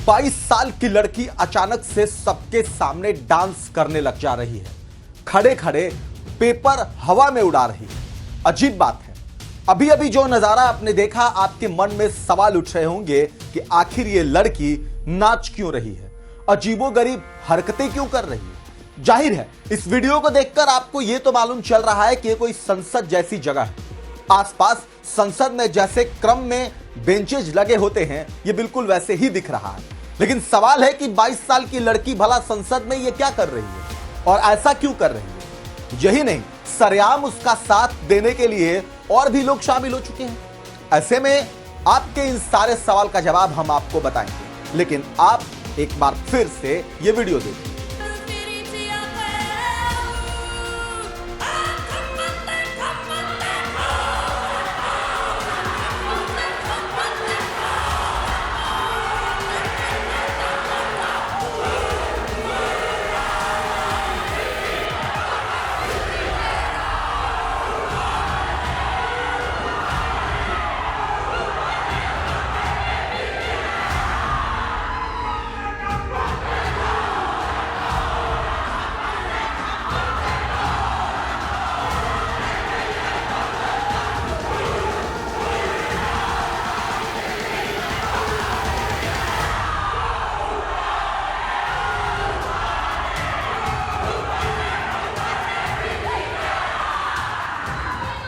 22 साल की लड़की अचानक से सबके सामने डांस करने लग जा रही है। खड़े खड़े पेपर हवा में उड़ा रही है। अजीब बात है, अभी अभी जो नजारा आपने देखा, आपके मन में सवाल उठ रहे होंगे कि आखिर ये लड़की नाच क्यों रही है, अजीबोगरीब हरकतें क्यों कर रही है। जाहिर है इस वीडियो को देखकर आपको यह तो मालूम चल रहा है कि ये कोई संसद जैसी जगह है। आसपास संसद में जैसे क्रम में बेंचेज लगे होते हैं, ये बिल्कुल वैसे ही दिख रहा है। लेकिन सवाल है कि 22 साल की लड़की भला संसद में ये क्या कर रही है और ऐसा क्यों कर रही है। यही नहीं, सरेआम उसका साथ देने के लिए और भी लोग शामिल हो चुके हैं। ऐसे में आपके इन सारे सवाल का जवाब हम आपको बताएंगे, लेकिन आप एक बार फिर से ये वीडियो देखिए।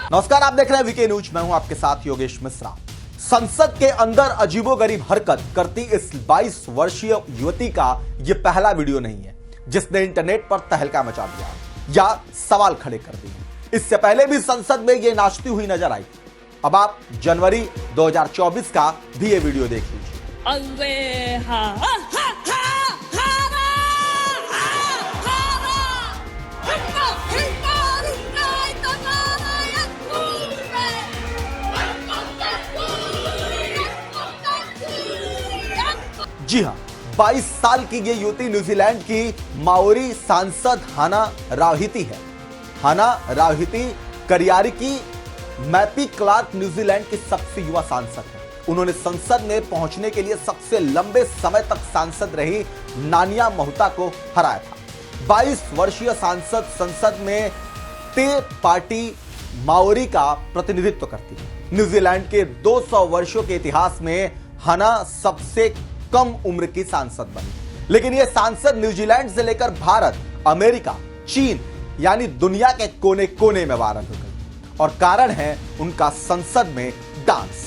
नमस्कार, आप देख रहे हैं वीके न्यूज। मैं हूं आपके साथ योगेश मिश्रा। संसद के अंदर अजीबोगरीब हरकत करती इस 22 वर्षीय युवती का यह पहला वीडियो नहीं है जिसने इंटरनेट पर तहलका मचा दिया या सवाल खड़े कर दिए। इससे पहले भी संसद में यह नाचती हुई नजर आई। अब आप जनवरी 2024 का भी ये वीडियो देख लीजिए। जी हां, 22 साल की ये युवती न्यूजीलैंड की माओरी सांसद हाना रावहिती है। हाना रावहिती करियारी की मैपी क्लार्क न्यूजीलैंड की सबसे युवा सांसद है। उन्होंने संसद में पहुंचने के लिए सबसे लंबे समय तक सांसद रही नानिया मोहता को हराया था। 22 वर्षीय सांसद संसद में ते पार्टी माओरी का प्रतिनिधित्व करती है। न्यूजीलैंड के 200 वर्षों के इतिहास में हाना सबसे कम उम्र की सांसद बनी। लेकिन यह सांसद न्यूजीलैंड से लेकर भारत, अमेरिका, चीन यानी दुनिया के कोने कोने में वायरल हो गई और कारण है उनका संसद में डांस।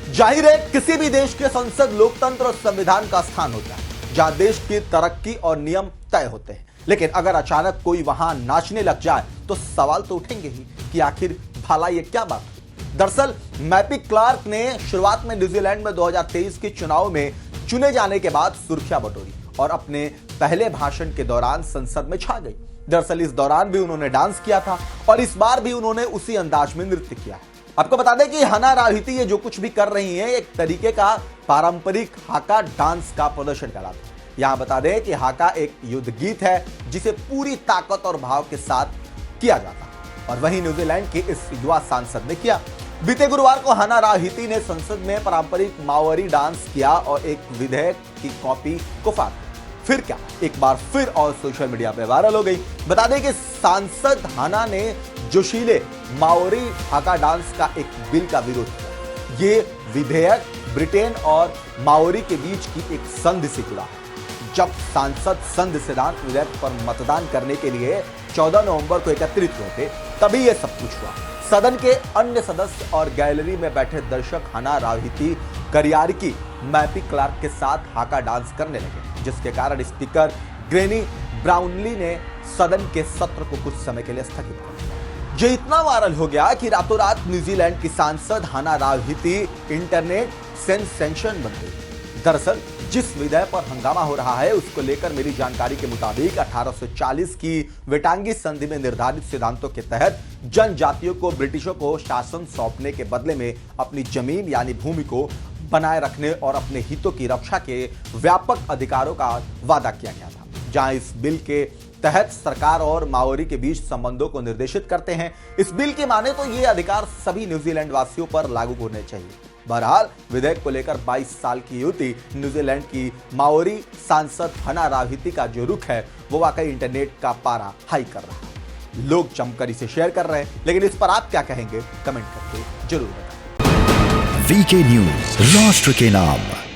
जाहिर है किसी भी देश के संसद लोकतंत्र और संविधान का स्थान होता है जहां देश की तरक्की और नियम तय होते हैं। लेकिन अगर अचानक कोई वहां नाचने लग जाए तो सवाल तो उठेंगे ही कि आखिर भला ये क्या बात। दरअसल मैपी क्लार्क ने शुरुआत में न्यूजीलैंड में 2023 के चुनाव में चुने जाने के बाद सुर्खियां बटोरी और अपने पहले भाषण के दौरान संसद में छा गई। दरअसल इस दौरान भी उन्होंने डांस किया था और इस बार भी उन्होंने उसी अंदाज में नृत्य किया। आपको बता दें कि हाना रावहिती ये जो कुछ भी कर रही हैं, एक तरीके का पारंपरिक हाका डांस का प्रदर्शन कराता है। यहां बता दें कि हाका एक युद्ध गीत है जिसे पूरी ताकत और भाव के साथ किया जाता है और वहीं न्यूजीलैंड के इस युवा सांसद ने किया। बीते गुरुवार को हाना रावहिती ने संसद में पारंपरिक माओरी डांस किया और एक विधेयक की कॉपी को फाड़ दिया। फिर क्या, एक बार फिर और सोशल मीडिया पर वायरल हो गई। बता दें कि सांसद हाना ने जोशीले माओरी हाका डांस का एक बिल का विरोध किया। ये विधेयक ब्रिटेन और माओरी के बीच की एक संधि से जुड़ा है। जब सांसद संधि सिद्धांत विधेयक पर मतदान करने के लिए 14 नवंबर को एकत्रित हुए थे, तभी यह सब कुछ हुआ। सदन के अन्य सदस्य और गैलरी में बैठे दर्शक हाना रावहिती करियारी की मैपी क्लार्क के साथ हाका डांस करने लगे, जिसके कारण स्पीकर ग्रेनी ब्राउनली ने सदन के सत्र को कुछ समय के लिए स्थगित कर दिया। ये इतना वायरल हो गया कि रातों रात न्यूजीलैंड की सांसद हाना रावहिती इंटरनेट सेंसेशन बन गई। दरअसल जिस विधेयक पर हंगामा हो रहा है उसको लेकर मेरी जानकारी के मुताबिक 1840 की वेटांगी संधि में निर्धारित सिद्धांतों के तहत जनजातियों को ब्रिटिशों को शासन सौंपने के बदले में अपनी जमीन यानी भूमि को बनाए रखने और अपने हितों की रक्षा के व्यापक अधिकारों का वादा किया गया था, जहां इस बिल के तहत सरकार और माओरी के बीच संबंधों को निर्देशित करते हैं। इस बिल के माने तो ये अधिकार सभी न्यूजीलैंड वासियों पर लागू होने चाहिए। बहरहाल विधेयक को लेकर 22 साल की युवती न्यूजीलैंड की माओरी सांसद हना रावहिती का जो रुख है वो वाकई इंटरनेट का पारा हाई कर रहा है। लोग जमकर इसे शेयर कर रहे हैं, लेकिन इस पर आप क्या कहेंगे कमेंट करके जरूर बताएं। वीके न्यूज, राष्ट्र के नाम।